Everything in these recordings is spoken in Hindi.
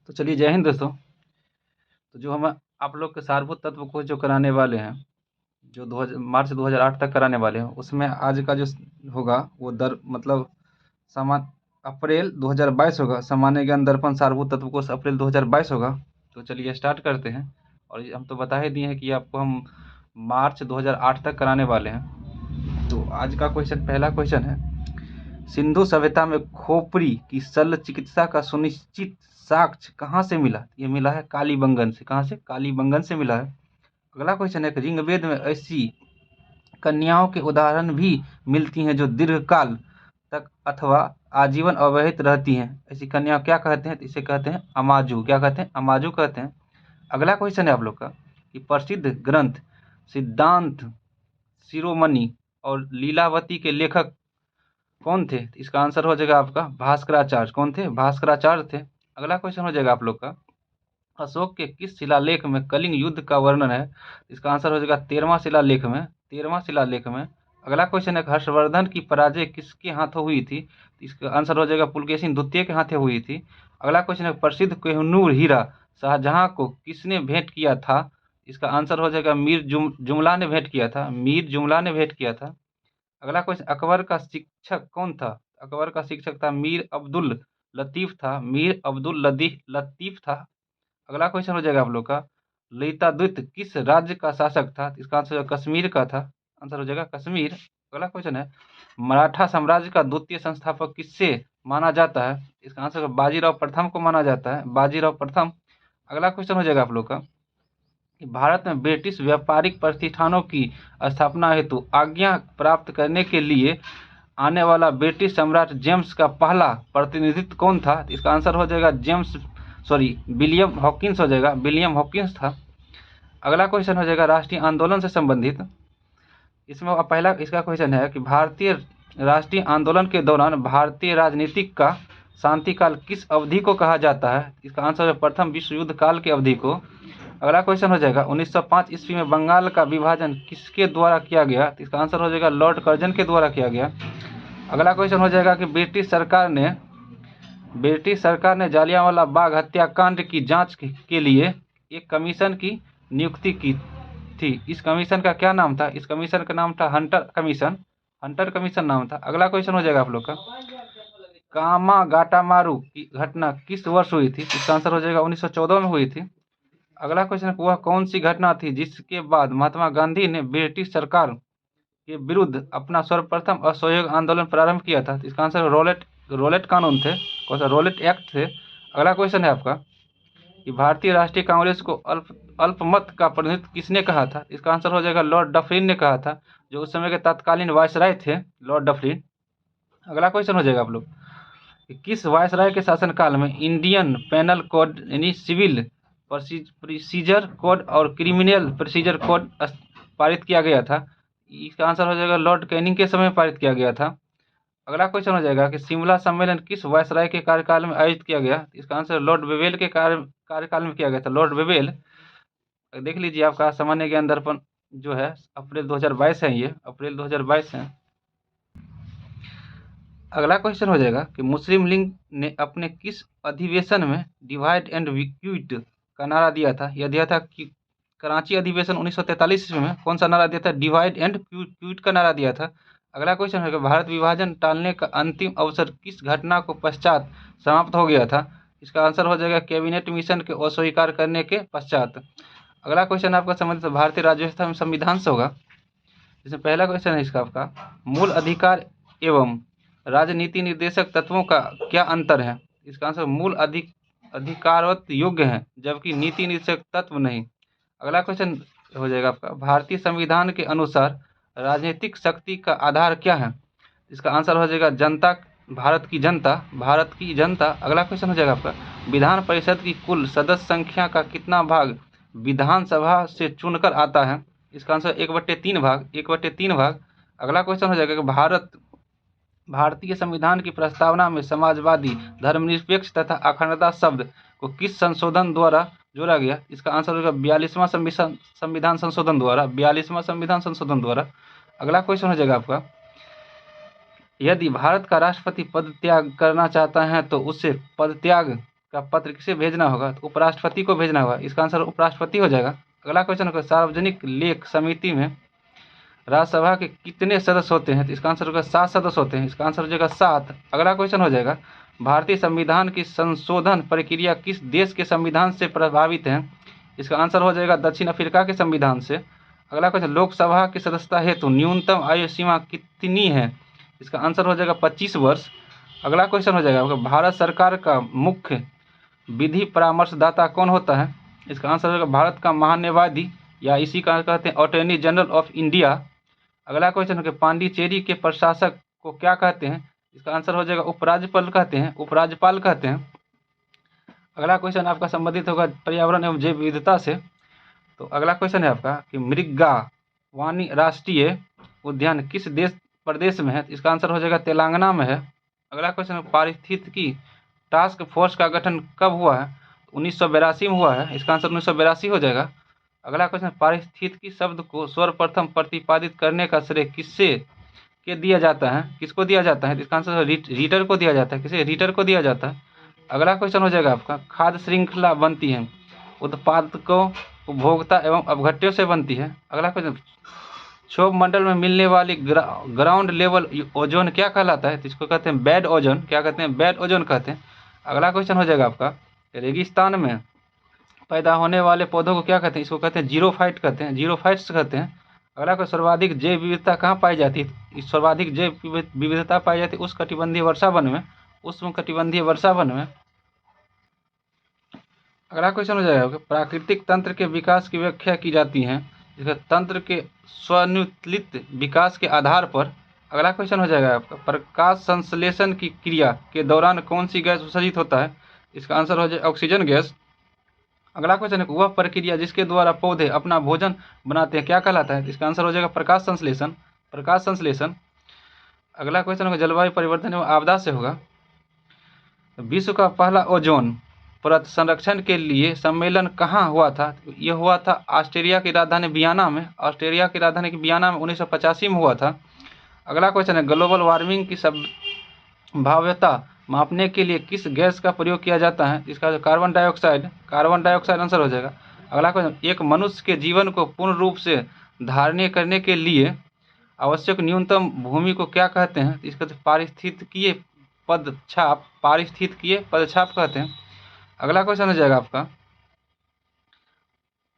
तो चलिए, जय हिंद दोस्तों। तो जो हम आप लोग के सारभूत तत्व को जो कराने वाले हैं, जो 2000 मार्च 2008 तक कराने वाले हैं, उसमें आज का जो होगा वो दर मतलब समान अप्रैल 2022 होगा। सामान्य ज्ञान दर्पण सारभूत तत्व कोश अप्रैल 2022 होगा। तो चलिए स्टार्ट करते हैं। और ये हम तो बता ही दिए हैं कि आपको हम मार्च 2008 तक कराने वाले हैं। तो आज का क्वेश्चन, पहला क्वेश्चन है, सिंधु सभ्यता में खोपड़ी की शल्य चिकित्सा का सुनिश्चित साक्ष्य कहाँ से मिला? ये मिला है कालीबंगन से। कहाँ से? कालीबंगन से मिला है। अगला क्वेश्चन है कि ऋग्वेद में ऐसी कन्याओं के उदाहरण भी मिलती हैं जो दीर्घकाल तक अथवा आजीवन अवहित रहती हैं। ऐसी कन्याओं क्या कहते हैं? तो इसे कहते हैं अमाजू। क्या कहते हैं? अमाजू कहते हैं। अगला क्वेश्चन है आप लोग का कि प्रसिद्ध ग्रंथ सिद्धांत शिरोमणि और लीलावती के लेखक कौन थे? तो इसका आंसर हो जाएगा आपका भास्कराचार्य। कौन थे? भास्कराचार्य थे। अगला क्वेश्चन हो जाएगा आप लोग का, अशोक के किस शिलालेख में कलिंग युद्ध का वर्णन है? इसका आंसर हो जाएगा 13वां शिलालेख में। 13वां शिलालेख में। अगला क्वेश्चन है, हर्षवर्धन की पराजय किसके हाथों हुई थी? इसका आंसर हो जाएगा पुलकेशिन द्वितीय के हाथों हुई थी। अगला क्वेश्चन है, प्रसिद्ध कोहिनूर हीरा शाहजहां को किसने भेंट किया था? इसका आंसर हो जाएगा मीर जुमला ने भेंट किया था। मीर जुमला ने भेंट किया था। अगला क्वेश्चन, अकबर का शिक्षक कौन था? अकबर का शिक्षक था मीर अब्दुल लतीफ था। मीर अब्दुल लतीफ था। अगला क्वेश्चन हो जाएगा आप लोग का, ललिताद्वित किस राज्य का शासक था? इसका आंसर कश्मीर का था। आंसर हो जाएगा कश्मीर। अगला क्वेश्चन है, मराठा साम्राज्य का द्वितीय संस्थापक किससे माना जाता है? इसका आंसर बाजीराव प्रथम को माना जाता है। बाजीराव प्रथम। अगला क्वेश्चन हो जाएगा आप लोग का, भारत में ब्रिटिश व्यापारिक प्रतिष्ठानों की स्थापना हेतु आज्ञा प्राप्त करने के लिए आने वाला ब्रिटिश सम्राट जेम्स का पहला प्रतिनिधित्व कौन था? इसका आंसर हो जाएगा विलियम हॉकिंस हो जाएगा। विलियम हॉकिंस था। अगला क्वेश्चन हो जाएगा राष्ट्रीय आंदोलन से संबंधित। इसमें पहला इसका क्वेश्चन है कि भारतीय राष्ट्रीय आंदोलन के दौरान भारतीय राजनीतिक का शांतिकाल किस अवधि को कहा जाता है? इसका आंसर है प्रथम विश्व युद्ध काल की अवधि को। अगला क्वेश्चन हो जाएगा 1905 ईस्वी में बंगाल का विभाजन किसके द्वारा किया गया? तो इसका आंसर हो जाएगा लॉर्ड कर्जन के द्वारा किया गया। अगला क्वेश्चन हो जाएगा कि ब्रिटिश सरकार ने जालियांवाला बाग हत्याकांड की जांच के लिए एक कमीशन की नियुक्ति की थी। इस कमीशन का क्या नाम था? इस कमीशन का नाम था हंटर कमीशन। हंटर कमीशन नाम था। अगला क्वेश्चन हो जाएगा आप लोग का, कामागाटामारू की घटना किस वर्ष हुई थी? इसका आंसर हो जाएगा 1914 में हुई थी। अगला क्वेश्चन, वह कौन सी घटना थी जिसके बाद महात्मा गांधी ने ब्रिटिश सरकार के विरुद्ध अपना सर्वप्रथम असहयोग आंदोलन प्रारंभ किया था? इसका आंसर रोलेट कानून थे। कौन सा? रोलेट एक्ट थे। अगला क्वेश्चन है आपका कि भारतीय राष्ट्रीय कांग्रेस को अल्पमत का प्रतिनिधित्व किसने कहा था? इसका आंसर हो जाएगा लॉर्ड डफरिन ने कहा था, जो उस समय के तत्कालीन वायसराय थे, लॉर्ड डफरिन। अगला क्वेश्चन हो जाएगा आप लोग कि किस वायसराय के शासनकाल में इंडियन पेनल कोड यानी सिविल प्रोसीजर कोड और क्रिमिनल प्रोसीजर कोड पारित किया गया था? इसका आंसर हो जाएगा लॉर्ड कैनिंग के समय पारित किया गया था। अगला क्वेश्चन हो जाएगा कि शिमला सम्मेलन किस वायसराय के कार्यकाल में आयोजित किया गया? इसका आंसर लॉर्ड वेवेल के कार्यकाल में किया गया था। Lord Wavell. देख लीजिए, आपका सामान्य ज्ञान दर्पण जो है अप्रैल 2022 है। ये अप्रैल 2022 है। अगला क्वेश्चन हो जाएगा कि मुस्लिम लीग ने अपने किस अधिवेशन में डिवाइड एंड क्विट का नारा दिया था? यह दिया था कि कराची अधिवेशन 1943 ईस्वी में कौन सा नारा दिया था? डिवाइड एंड क्विट का नारा दिया था। अगला क्वेश्चन है कि भारत विभाजन टालने का अंतिम अवसर किस घटना को पश्चात समाप्त हो गया था? इसका आंसर हो जाएगा कैबिनेट मिशन के अस्वीकार करने के पश्चात। अगला क्वेश्चन आपका संबंधित भारतीय राज्य व्यवस्था में संविधान से होगा। इसमें पहला क्वेश्चन है इसका आपका, मूल अधिकार एवं राजनीति निर्देशक तत्वों का क्या अंतर है? इसका आंसर मूल अधिकारवत योग्य है, जबकि नीति निर्देशक तत्व नहीं। अगला क्वेश्चन हो जाएगा आपका, भारतीय संविधान के अनुसार राजनीतिक शक्ति का आधार क्या है? इसका आंसर हो जाएगा जनता, भारत की जनता, भारत की जनता। अगला क्वेश्चन हो जाएगा आपका, विधान परिषद की कुल सदस्य संख्या का कितना भाग विधानसभा से चुनकर आता है? इसका आंसर 1/3 भाग। 1/3 भाग। अगला क्वेश्चन हो जाएगा कि भारतीय संविधान की प्रस्तावना में समाजवादी, धर्मनिरपेक्ष तथा अखंडता शब्द को किस संशोधन द्वारा जोड़ा गया? इसका आंसर होगा 42वां संविधान संशोधन द्वारा। 42वां संविधान संशोधन द्वारा। अगला क्वेश्चन हो जाएगा आपका, यदि भारत का राष्ट्रपति पद त्याग करना चाहता है तो उसे पद त्याग का पत्र किसे भेजना होगा? तो उपराष्ट्रपति को भेजना होगा। इसका आंसर उपराष्ट्रपति हो जाएगा। अगला क्वेश्चन होगा, सार्वजनिक लेख समिति में राज्यसभा के कितने सदस्य होते हैं? तो इसका आंसर होगा 7 सदस्य होते हैं। इसका आंसर हो जाएगा 7। अगला क्वेश्चन हो जाएगा, भारतीय संविधान की संशोधन प्रक्रिया किस देश के संविधान से प्रभावित है? इसका आंसर हो जाएगा दक्षिण अफ्रीका के संविधान से। अगला क्वेश्चन, लोकसभा की सदस्यता हेतु न्यूनतम आयु सीमा कितनी है? इसका आंसर हो जाएगा 25 वर्ष। अगला क्वेश्चन हो जाएगा, भारत सरकार का मुख्य विधि परामर्शदाता कौन होता है? इसका आंसर होगा भारत का महान्यायवादी, या इसी का कहते हैं अटॉर्नी जनरल ऑफ इंडिया। अगला क्वेश्चन है, पांडिचेरी के प्रशासक को क्या कहते हैं? इसका आंसर हो जाएगा उपराज्यपाल कहते हैं, उपराज्यपाल कहते हैं। अगला क्वेश्चन आपका संबंधित होगा पर्यावरण एवं जैव विविधता से। तो अगला क्वेश्चन है आपका कि मृगा वानी राष्ट्रीय उद्यान किस प्रदेश में है? इसका आंसर हो जाएगा तेलंगाना में है। अगला क्वेश्चन, पारिस्थितिकी टास्क फोर्स का गठन कब हुआ है? 1982 में हुआ है। इसका आंसर 1982 हो जाएगा। अगला क्वेश्चन, पारिस्थितिकी शब्द को सर्वप्रथम प्रतिपादित करने का श्रेय किसको दिया जाता है? इसका आंसर रीटर को दिया जाता है। किसे? रीटर को दिया जाता है। अगला क्वेश्चन हो जाएगा आपका, खाद्य श्रृंखला बनती है उत्पादकों, उपभोक्ता एवं अपघट्यों से बनती है। अगला क्वेश्चन, क्षोभ मंडल में मिलने वाली ग्राउंड लेवल ओजोन क्या कहलाता है? तो इसको कहते हैं बेड ओजोन। क्या कहते हैं? बेड ओजोन कहते हैं। अगला क्वेश्चन हो जाएगा आपका, रेगिस्तान में पैदा होने वाले पौधों को क्या कहते हैं? इसको कहते हैं जीरोफाइट कहते हैं, जीरोफाइट्स कहते हैं। अगला क्वेश्चन, सर्वाधिक जैव विविधता कहाँ पाई जाती है? इस सर्वाधिक जैव विविधता पाई जाती है उष्णकटिबंधीय वर्षावन में, उष्णकटिबंधीय वर्षावन में। अगला क्वेश्चन हो जाएगा, प्राकृतिक तंत्र के विकास की व्याख्या की जाती है जिसका तंत्र के स्वनुत्लित विकास के आधार पर। अगला क्वेश्चन हो जाएगा आपका, प्रकाश संश्लेषण की क्रिया के दौरान कौन सी गैस उत्सर्जित होता है? इसका आंसर हो जाएगा ऑक्सीजन गैस। अगला क्वेश्चन है, वह प्रक्रिया जिसके द्वारा पौधे अपना भोजन बनाते हैं क्या कहलाता है? इसका आंसर हो जाएगा प्रकाश संश्लेषण, प्रकाश संश्लेषण। अगला क्वेश्चन होगा, जलवायु परिवर्तन एवं आपदा से होगा। विश्व का पहला ओजोन परत संरक्षण के लिए सम्मेलन कहाँ हुआ था? यह हुआ था ऑस्ट्रेलिया की राजधानी वियना में। ऑस्ट्रेलिया की राजधानी वियना में 1985 में हुआ था। अगला क्वेश्चन है, ग्लोबल वार्मिंग की संभाव्यता मापने के लिए किस गैस का प्रयोग किया जाता है? इसका carbon dioxide, carbon dioxide answer हो जाएगा। अगला क्वेश्चन, एक मनुष्य के जीवन को पूर्ण रूप से धारणीय करने के लिए आवश्यक न्यूनतम भूमि को क्या कहते हैं? इसका पारिस्थितिकीय पदछाप, पारिस्थितिकीय पदछाप कहते हैं। अगला क्वेश्चन हो जाएगा आपका,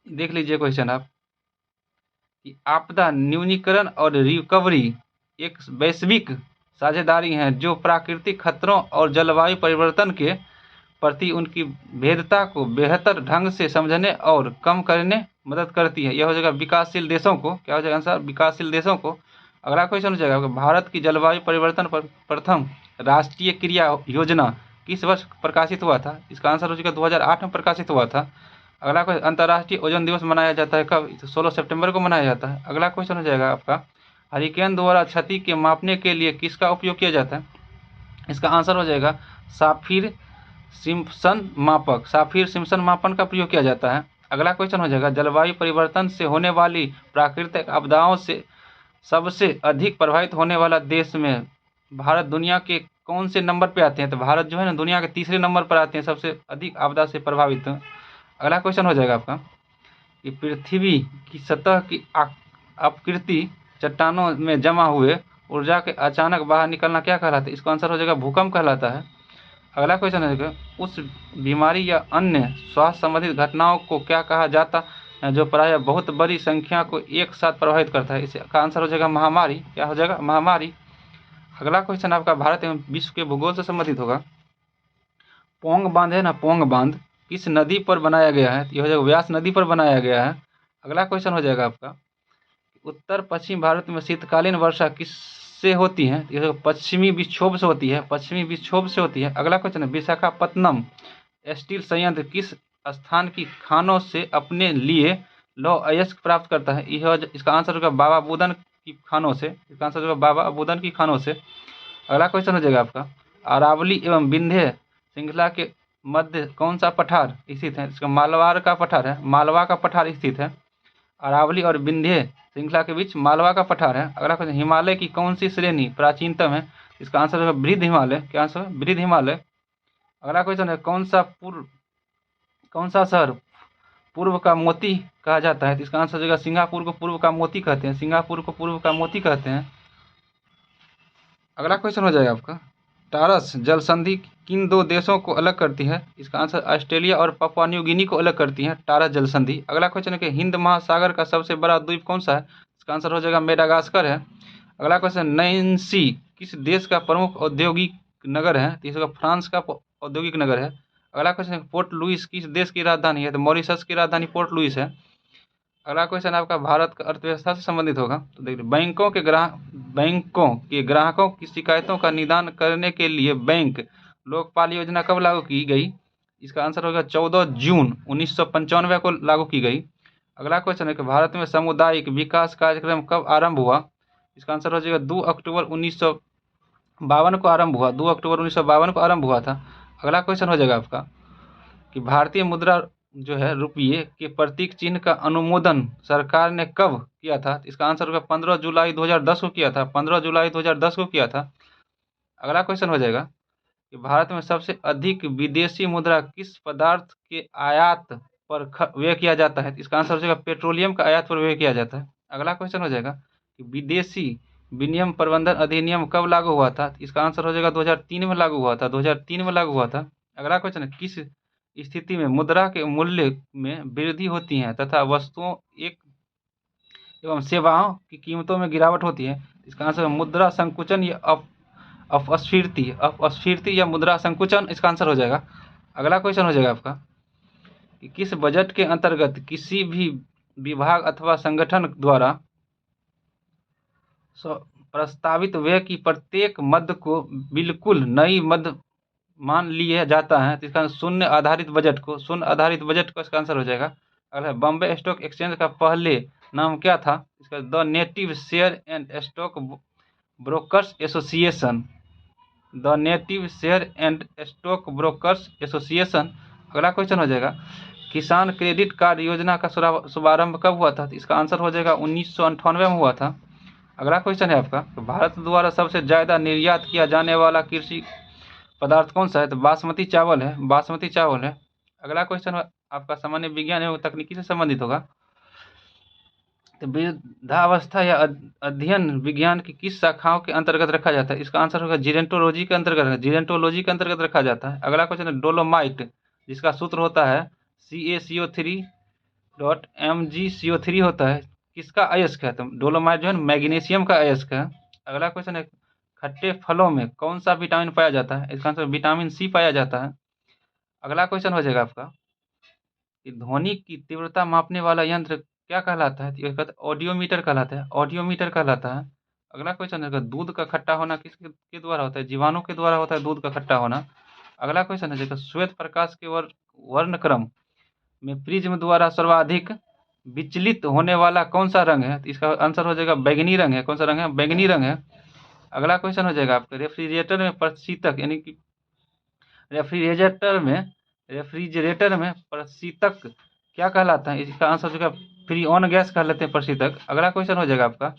देख लीजिए क्वेश्चन आप, कि आपदा न्यूनीकरण और रिकवरी एक वैश्विक साझेदारी है जो प्राकृतिक खतरों और जलवायु परिवर्तन के प्रति उनकी भेद्यता को बेहतर ढंग से समझने और कम करने मदद करती है। यह हो जाएगा विकासशील देशों को। क्या हो जाएगा आंसर? विकासशील देशों को। अगला क्वेश्चन हो जाएगा, भारत की जलवायु परिवर्तन पर प्रथम राष्ट्रीय क्रिया योजना किस वर्ष प्रकाशित हुआ था? इसका आंसर हो जाएगा 2008 में प्रकाशित हुआ था। अगला क्वेश्चन, अंतर्राष्ट्रीय ओजोन दिवस मनाया जाता है कब? 16 सितंबर को मनाया जाता है। अगला क्वेश्चन हो जाएगा आपका, हरिकेन द्वारा क्षति के मापने के लिए किसका उपयोग किया जाता है? इसका आंसर हो जाएगा साफिर सिम्पसन मापक, साफिर सिम्पसन मापन का प्रयोग किया जाता है। अगला क्वेश्चन हो जाएगा, जलवायु परिवर्तन से होने वाली प्राकृतिक आपदाओं से सबसे अधिक प्रभावित होने वाला देश में भारत दुनिया के कौन से नंबर पे आते हैं? तो भारत जो है ना दुनिया के तीसरे नंबर पर आते हैं सबसे अधिक आपदा से प्रभावित। अगला क्वेश्चन हो जाएगा आपका, कि पृथ्वी की सतह की आकृति चट्टानों में जमा हुए ऊर्जा के अचानक बाहर निकलना क्या कहलाता है? इसका आंसर हो जाएगा भूकंप कहलाता है। अगला क्वेश्चन है, उस बीमारी या अन्य स्वास्थ्य संबंधित घटनाओं को क्या कहा जाता है जो प्रायः बहुत बड़ी संख्या को एक साथ प्रभावित करता है? इसका आंसर हो जाएगा महामारी। क्या हो जाएगा? महामारी। अगला क्वेश्चन आपका भारत एवं विश्व के भूगोल से संबंधित होगा। पोंग बांध है ना, पोंग बांध किस नदी पर बनाया गया है? यह हो जाएगा व्यास नदी पर बनाया गया है। अगला क्वेश्चन हो जाएगा आपका, उत्तर पश्चिम भारत में शीतकालीन वर्षा किससे होती है? यह पश्चिमी विक्षोभ से होती है, पश्चिमी विक्षोभ से होती है। अगला क्वेश्चन है, विशाखापत्तनम स्टील संयंत्र किस स्थान की खानों से अपने लिए लौह अयस्क प्राप्त करता है? यह इसका आंसर होगा बाबा बुदन की खानों से। इसका आंसर होगा बाबा बुदन की खानों से। अगला क्वेश्चन हो जाएगा आपका, अरावली एवं विंध्य श्रृंखला के मध्य कौन सा पठार स्थित है? इसका मालवार का पठार है, मालवा का पठार स्थित है। अरावली और विंध्य श्रृंखला के बीच मालवा का पठार है। अगला क्वेश्चन, हिमालय की कौन सी श्रेणी प्राचीनतम है? इसका आंसर होगा बृहद हिमालय। क्या आंसर है? बृहद हिमालय। अगला क्वेश्चन है, कौन सा शहर पूर्व का मोती कहा जाता है? तो इसका आंसर हो जाएगा सिंगापुर को पूर्व का मोती कहते हैं, सिंगापुर को पूर्व का मोती कहते हैं। अगला क्वेश्चन हो जाएगा आपका, टारस जल संधि किन दो देशों को अलग करती है? इसका आंसर ऑस्ट्रेलिया और पापुआ न्यू गिनी को अलग करती है टारस जल संधि। अगला क्वेश्चन है कि हिंद महासागर का सबसे बड़ा द्वीप कौन सा है? इसका आंसर हो जाएगा मेडागास्कर है। अगला क्वेश्चन, नैन्सी किस देश का प्रमुख औद्योगिक नगर है? तो इसका फ्रांस का औद्योगिक नगर है। अगला क्वेश्चन है, पोर्ट लुइस किस देश की राजधानी है? तो मॉरिशस की राजधानी पोर्ट लुइस है। अगला क्वेश्चन आपका भारत का अर्थव्यवस्था से संबंधित होगा। तो देखिए, बैंकों के ग्राहकों की शिकायतों का निदान करने के लिए बैंक लोकपाल योजना कब लागू की गई? इसका आंसर होगा 14 जून 1995 को लागू की गई। अगला क्वेश्चन है कि भारत में सामुदायिक विकास कार्यक्रम कब आरंभ हुआ? इसका आंसर हो जाएगा 2 अक्टूबर 1952 को आरंभ हुआ, 2 अक्टूबर 1952 को आरंभ हुआ था। अगला क्वेश्चन हो जाएगा आपका कि भारतीय मुद्रा जो है रुपये के प्रतीक चिन्ह का अनुमोदन सरकार ने कब किया था? इसका आंसर होगा 15 जुलाई 2010 को किया था, 15 जुलाई 2010 को किया था। अगला क्वेश्चन हो जाएगा कि भारत में सबसे अधिक विदेशी मुद्रा किस पदार्थ के आयात पर व्यय किया जाता है? इसका आंसर हो जाएगा पेट्रोलियम का आयात पर व्यय किया जाता है। अगला क्वेश्चन हो जाएगा कि विदेशी विनिमय प्रबंधन अधिनियम कब लागू हुआ था? इसका आंसर हो जाएगा 2003 में लागू हुआ था, 2003 में लागू हुआ था। अगला क्वेश्चन है, किस स्थिति में मुद्रा के मूल्य में वृद्धि होती है तथा वस्तुओं एवं सेवाओं की कीमतों में गिरावट होती है? इसका आंसर मुद्रा संकुचन या अपस्फीति या मुद्रा संकुचन इसका आंसर हो जाएगा। अगला क्वेश्चन हो जाएगा आपका कि किस बजट के अंतर्गत किसी भी विभाग अथवा संगठन द्वारा प्रस्तावित व्यय की प्रत्येक मद को बिल्कुल नई मद मान लिया जाता है? तो इसका शून्य आधारित बजट को इसका आंसर हो जाएगा। अगला, बॉम्बे स्टॉक एक्सचेंज का पहले नाम क्या था? इसका the native share and stock brokers association, the native share and stock brokers association. अगला क्वेश्चन हो जाएगा, किसान क्रेडिट कार्ड योजना का शुभारंभ कब हुआ था? इसका आंसर हो जाएगा 1998 में हुआ था। अगला क्वेश्चन है आपका, तो भारत द्वारा सबसे ज़्यादा निर्यात किया जाने वाला कृषि पदार्थ कौन सा है? तो बासमती चावल है। अगला क्वेश्चन आपका सामान्य विज्ञान एवं तकनीकी से संबंधित होगा। तो वृद्धावस्था या अध्ययन विज्ञान की किस शाखाओं के अंतर्गत रखा जाता है? इसका आंसर होगा जीरेंटोलॉजी के अंतर्गत रखा जाता है। अगला क्वेश्चन है, डोलोमाइट जिसका सूत्र होता है CaCO3.MgCO3 होता है, किसका अयस्क है? तो डोलोमाइट जो है मैग्नीशियम का अयस्क है। अगला क्वेश्चन है, खट्टे फलों में कौन सा विटामिन पाया जाता है? इसका आंसर विटामिन सी पाया जाता है। अगला क्वेश्चन हो जाएगा आपका कि ध्वनि की तीव्रता मापने वाला यंत्र क्या कहलाता है? तो ये ऑडियोमीटर कहलाता है। अगला क्वेश्चन है, दूध का खट्टा होना किसके द्वारा होता है? जीवाणु के द्वारा होता है दूध का खट्टा होना। अगला क्वेश्चन है, श्वेत प्रकाश के वर्णक्रम में प्रिज्म द्वारा सर्वाधिक विचलित होने वाला कौन सा रंग है? तो इसका आंसर हो जाएगा बैगनी रंग है। कौन सा रंग है? बैगनी रंग है। अगला क्वेश्चन हो जाएगा आपका, रेफ्रिजरेटर में प्रशीतक यानी कि रेफ्रिजरेटर में प्रशीतक क्या कहलाता है? इसका आंसर हो जाएगा फ्रीऑन गैस कहलाते हैं प्रशीतक। अगला क्वेश्चन हो जाएगा आपका,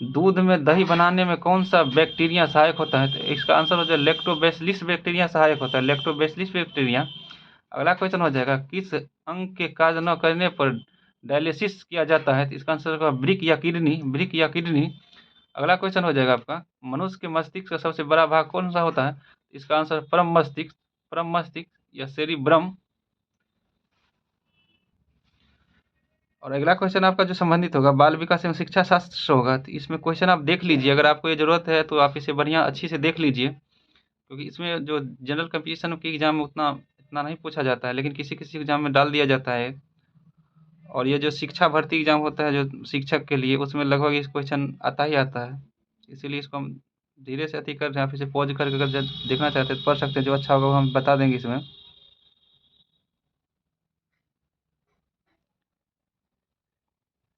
दूध में दही बनाने में कौन सा बैक्टीरिया सहायक होता है? तो इसका आंसर हो जाएगा लैक्टोबैसिलस बैक्टीरिया सहायक होता है, लैक्टोबैसिलस बैक्टीरिया। अगला क्वेश्चन हो जाएगा, किस अंग के कार्य न करने पर डायलिसिस किया जाता है? तो इसका आंसर होगा ब्रिक या किडनी। अगला क्वेश्चन हो जाएगा आपका, मनुष्य के मस्तिष्क का सबसे बड़ा भाग कौन सा होता है? इसका आंसर परम मस्तिष्क या सेरिब्रम। और अगला क्वेश्चन आपका जो संबंधित होगा बाल विकास एवं शिक्षा शास्त्र से होगा। तो इसमें क्वेश्चन आप देख लीजिए, अगर आपको ये जरूरत है तो आप इसे बढ़िया अच्छी से देख लीजिए, क्योंकि इसमें जो जनरल कंपटीशन के एग्जाम में उतना इतना नहीं पूछा जाता है, लेकिन किसी किसी एग्जाम में डाल दिया जाता है। और ये जो शिक्षा भर्ती एग्जाम होता है जो शिक्षक के लिए, उसमें लगभग इस क्वेश्चन आता ही आता है। इसीलिए इसको हम धीरे से अति कर रहे हैं। आप इसे पॉज करके अगर देखना चाहते हैं तो पढ़ सकते हैं, जो अच्छा होगा वो हम बता देंगे इसमें।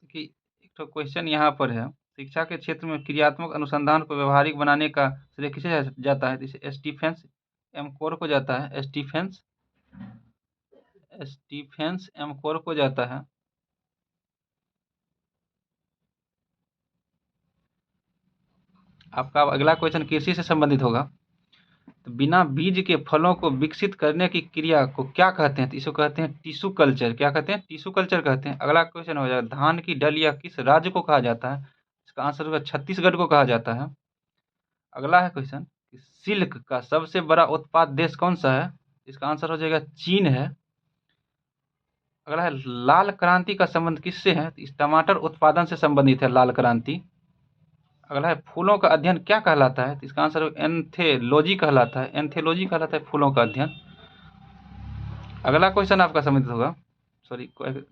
कि एक तो क्वेश्चन यहाँ पर है, शिक्षा के क्षेत्र में क्रियात्मक अनुसंधान को व्यवहारिक बनाने का श्रेय किसे जाता है? जैसे स्टीफेंस एमकोर को जाता है, स्टीफेंस एमकोर को जाता है। आपका अगला क्वेश्चन कृषि से संबंधित होगा। तो बिना बीज के फलों को विकसित करने की क्रिया को क्या कहते हैं? तो इसको कहते हैं टिश्यू कल्चर। क्या कहते हैं? टिश्यू कल्चर कहते हैं। अगला क्वेश्चन हो जाएगा, धान की डलिया किस राज्य को कहा जाता है? इसका आंसर होगा छत्तीसगढ़ को कहा जाता है। अगला है क्वेश्चन, सिल्क का सबसे बड़ा उत्पाद देश कौन सा है? इसका आंसर हो जाएगा चीन है। अगला है, लाल क्रांति का संबंध किससे है? इस टमाटर उत्पादन से संबंधित है लाल क्रांति। अगला है, फूलों का अध्ययन क्या कहलाता है? इसका आंसर एंथेलॉजी कहलाता है। एंथेलॉजी कहलाता है फूलों का अध्ययन। अगला क्वेश्चन आपका संबंधित होगा,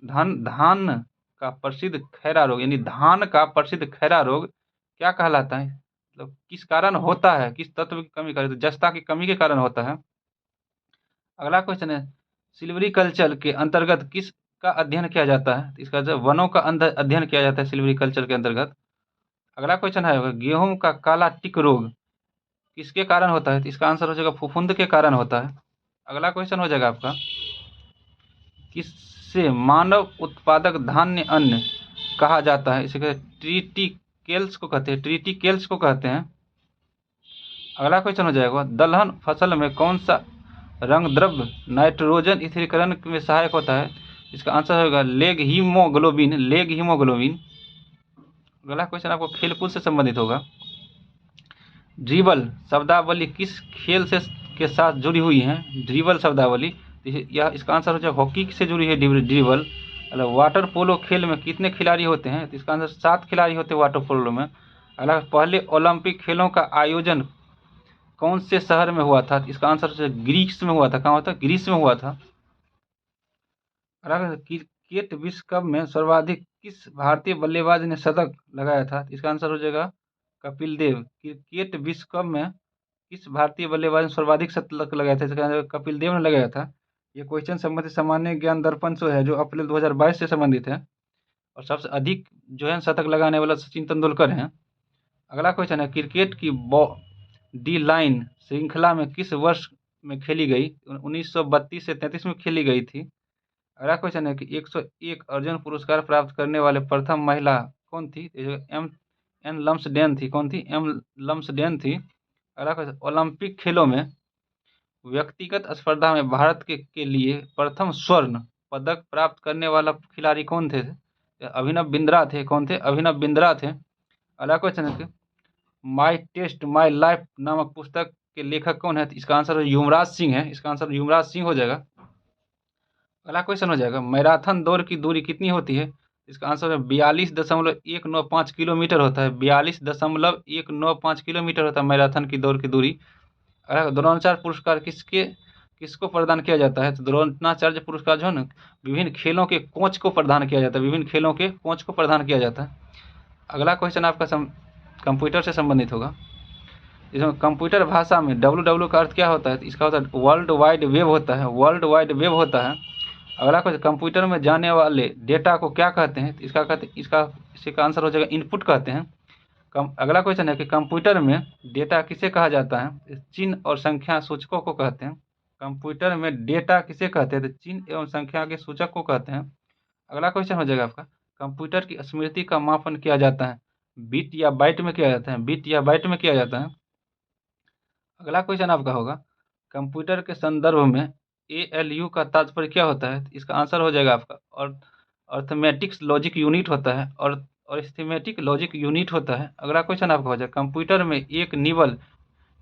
धान का प्रसिद्ध खैरा रोग, यानी धान का प्रसिद्ध खैरा रोग क्या कहलाता है? मतलब किस कारण होता है? किस तत्व की कमी कारण? तो जस्ता की कमी के कारण होता है। अगला क्वेश्चन है, सिल्वरी कल्चर के अंतर्गत किसका अध्ययन किया जाता है? इसका वनों का अध्ययन किया जाता है सिल्वरी कल्चर के अंतर्गत। अगला क्वेश्चन है, गेहूं का काला टिक रोग किसके कारण होता है? तो इसका आंसर हो जाएगा फफूंद के कारण होता है। अगला क्वेश्चन हो जाएगा आपका, किससे मानव उत्पादक धान्य अन्न कहा जाता है? इसे ट्रीटिकेल्स को कहते हैं। ट्रीटिकेल्स को कहते हैं। अगला क्वेश्चन हो जाएगा, दलहन फसल में कौन सा रंग द्रव्य नाइट्रोजन स्थिरीकरण में सहायक होता है? इसका आंसर होगा लेग हीमोग्लोबिन। Leg haemoglobin. अगला क्वेश्चन आपको खेलकूद से संबंधित होगा, ड्रिबल शब्दावली किस खेल से के साथ जुड़ी हुई है? ड्रिबल शब्दावली, यह इसका आंसर हो जाएगा हॉकी से जुड़ी है ड्रिबल। वाटर पोलो खेल में कितने खिलाड़ी होते हैं? तो इसका आंसर 7 खिलाड़ी होते हैं वाटर पोलो में। अगला, पहले ओलंपिक खेलों का आयोजन कौन से शहर में हुआ था? इसका आंसर ग्रीस में हुआ था। कहाँ हुआ था? ग्रीस में हुआ था। क्रिकेट विश्व कप में सर्वाधिक किस भारतीय बल्लेबाज ने शतक लगाया था? इसका आंसर हो जाएगा कपिल देव। क्रिकेट विश्व कप में किस भारतीय बल्लेबाज ने सर्वाधिक शतक लगाया था? इसका आंसर कपिल देव ने लगाया था। ये क्वेश्चन संबंधित सामान्य ज्ञान दर्पण शो है जो अप्रैल 2022 से संबंधित है, और सबसे अधिक जो है शतक लगाने वाला सचिन तेंदुलकर हैं। अगला क्वेश्चन है, क्रिकेट की डी लाइन श्रृंखला में किस वर्ष में खेली गई? 1932 से 33 में खेली गई थी। अगला क्वेश्चन है कि 101 अर्जुन पुरस्कार प्राप्त करने वाले प्रथम महिला कौन थी? एम लम्सडेन थी। कौन थी? एम लम्सडेन थी। अगला क्वेश्चन, ओलंपिक खेलों में व्यक्तिगत स्पर्धा में भारत के लिए प्रथम स्वर्ण पदक प्राप्त करने वाला खिलाड़ी कौन थे? अभिनव बिंद्रा थे। कौन थे? अभिनव बिंद्रा थे। अगला क्वेश्चन है, माई टेस्ट माई लाइफ नामक पुस्तक के लेखक कौन है? इसका आंसर युवराज सिंह है। इसका आंसर युवराज सिंह हो जाएगा। अगला क्वेश्चन हो जाएगा, मैराथन दौड़ की दूरी कितनी होती है? इसका आंसर है 42.195 किलोमीटर होता है। 42.195 किलोमीटर होता है मैराथन की दौड़ की दूरी। द्रोणाचार्य पुरस्कार किसको प्रदान किया जाता है? तो द्रोणाचार्य पुरस्कार जो है ना, विभिन्न खेलों के कोच को प्रदान किया जाता है। विभिन्न खेलों के कोच को प्रदान किया जाता है। अगला क्वेश्चन आपका कंप्यूटर से संबंधित होगा, इसमें कंप्यूटर भाषा में WW का अर्थ क्या होता है? तो इसका होता है वर्ल्ड वाइड वेब होता है। वर्ल्ड वाइड वेब होता है। अगला क्वेश्चन, कंप्यूटर में जाने वाले डेटा को क्या कहते हैं? इसका आंसर हो जाएगा इनपुट कहते हैं। अगला क्वेश्चन है कि कंप्यूटर में डेटा किसे कहा जाता है? चिन्ह और संख्या सूचकों को कहते हैं। कंप्यूटर में डेटा किसे कहते हैं? तो चिन्ह एवं संख्या के सूचक को कहते हैं। अगला क्वेश्चन हो जाएगा आपका, कंप्यूटर की स्मृति का मापन किया जाता है बिट या बाइट में किया जाता है? बिट या बाइट में किया जाता है। अगला क्वेश्चन आपका होगा, कंप्यूटर के संदर्भ में ALU का तात्पर्य क्या होता है? इसका आंसर हो जाएगा आपका और अर्थमेटिक्स लॉजिक यूनिट होता है और अरिथमेटिक लॉजिक यूनिट होता है। अगला क्वेश्चन आपका हो जाएगा, कंप्यूटर में एक निबल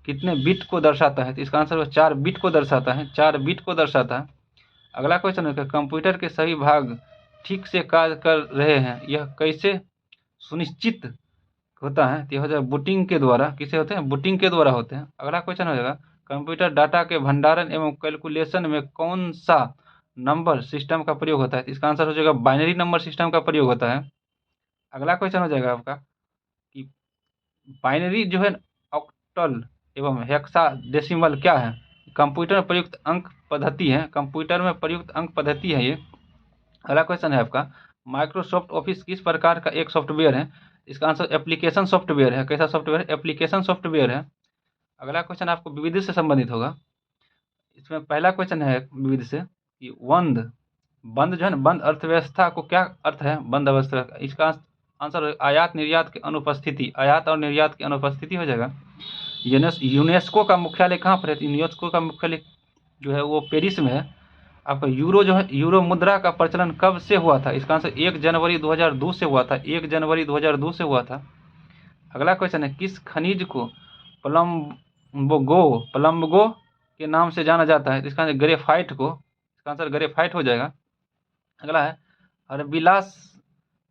कितने बिट को दर्शाता है? तो इसका आंसर 4 बिट को दर्शाता है। 4 बिट को दर्शाता है। अगला क्वेश्चन है, कंप्यूटर के सभी भाग ठीक से कार्य कर रहे हैं, यह कैसे सुनिश्चित होता है? तो यह हो जाएगा बूटिंग के द्वारा। किसे होते हैं? बूटिंग के द्वारा होते हैं। अगला क्वेश्चन हो जाएगा, कंप्यूटर डाटा के भंडारण एवं कैलकुलेशन में कौन सा नंबर सिस्टम का प्रयोग होता है? इसका आंसर हो जाएगा बाइनरी नंबर सिस्टम का प्रयोग होता है। अगला क्वेश्चन हो जाएगा आपका कि बाइनरी जो है ऑक्टल एवं हेक्साडेसिमल क्या है? कंप्यूटर में प्रयुक्त अंक पद्धति है। कंप्यूटर में प्रयुक्त अंक पद्धति है ये। अगला क्वेश्चन है आपका, माइक्रोसॉफ्ट ऑफिस किस प्रकार का एक सॉफ्टवेयर है? इसका आंसर एप्लीकेशन सॉफ्टवेयर है। कैसा सॉफ्टवेयर? एप्लीकेशन सॉफ्टवेयर है। अगला क्वेश्चन आपको विविध से संबंधित होगा। इसमें पहला क्वेश्चन है विविध से कि बंद जो है ना, बंद अर्थव्यवस्था को क्या अर्थ है? बंद अवस्था। इसका आंसर आयात निर्यात की अनुपस्थिति। आयात और निर्यात की अनुपस्थिति हो जाएगा। यूनेस्को का मुख्यालय कहाँ पर है? तो यूनेस्को का मुख्यालय जो है वो पेरिस में है। आपका यूरो जो है, यूरो मुद्रा का प्रचलन कब से हुआ था? इसका आंसर 1 जनवरी 2002 से हुआ था। 1 जनवरी 2002 से हुआ था। अगला क्वेश्चन है, किस खनिज को प्लम्बगो के नाम से जाना जाता है? तो इसका आंसर ग्रेफाइट को, इसका आंसर ग्रेफाइट हो जाएगा। अगला है, हरबिलास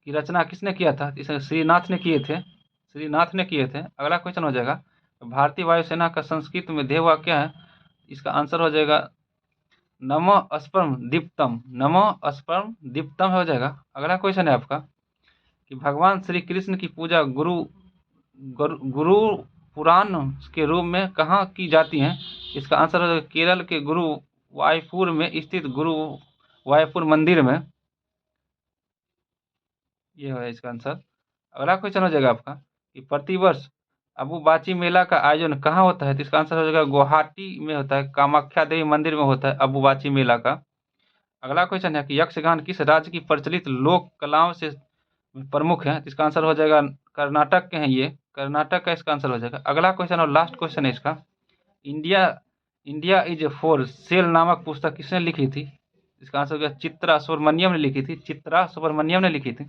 की रचना किसने किया था? इसे श्रीनाथ ने किए थे, श्रीनाथ ने किए थे। अगला क्वेश्चन हो जाएगा, भारतीय वायुसेना का संस्कृत में ध्येय वाक्य है? इसका आंसर हो जाएगा नमो अस्परम दीप्तम, नमो अस्परम दीप्तम हो जाएगा। अगला क्वेश्चन है आपका कि भगवान श्री कृष्ण की पूजा गुरु पुराण के रूप में कहाँ की जाती है? इसका आंसर हो जाएगा केरल के गुरु वायुपुर में स्थित गुरु वायुपुर मंदिर में। ये है इसका आंसर। अगला क्वेश्चन हो जाएगा आपका कि प्रतिवर्ष अम्बुबाची मेला का आयोजन कहाँ होता है? तो इसका आंसर हो जाएगा गुवाहाटी में होता है, कामाख्या देवी मंदिर में होता है अम्बुबाची मेला का। अगला क्वेश्चन है कि यक्षगान किस राज्य की प्रचलित लोक कलाओं से प्रमुख है? इसका आंसर हो जाएगा कर्नाटक के हैं ये, कर्नाटक का इसका आंसर हो जाएगा। अगला क्वेश्चन और लास्ट क्वेश्चन है इसका, India India is for sale नामक पुस्तक किसने लिखी थी? इसका आंसर हो गया चित्रा सुब्रमण्यम ने लिखी थी, चित्रा सुब्रमण्यम ने लिखी थी।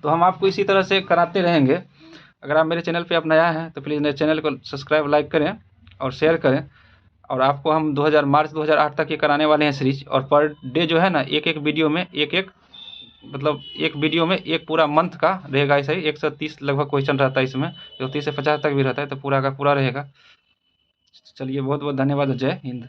तो हम आपको इसी तरह से कराते रहेंगे। अगर आप मेरे चैनल पे आप नया हैं तो प्लीज़ मेरे चैनल को सब्सक्राइब, लाइक करें और शेयर करें। और आपको हम मार्च 2008 तक ये कराने वाले हैं सीरीज। और पर डे जो है ना, एक वीडियो में एक वीडियो में एक पूरा मंथ का रहेगा। ऐसा ही 130 लगभग क्वेश्चन रहता है इसमें, जो 30 से 50 तक भी रहता है, तो पूरा का पूरा रहेगा। चलिए, बहुत बहुत धन्यवाद। जय हिंद।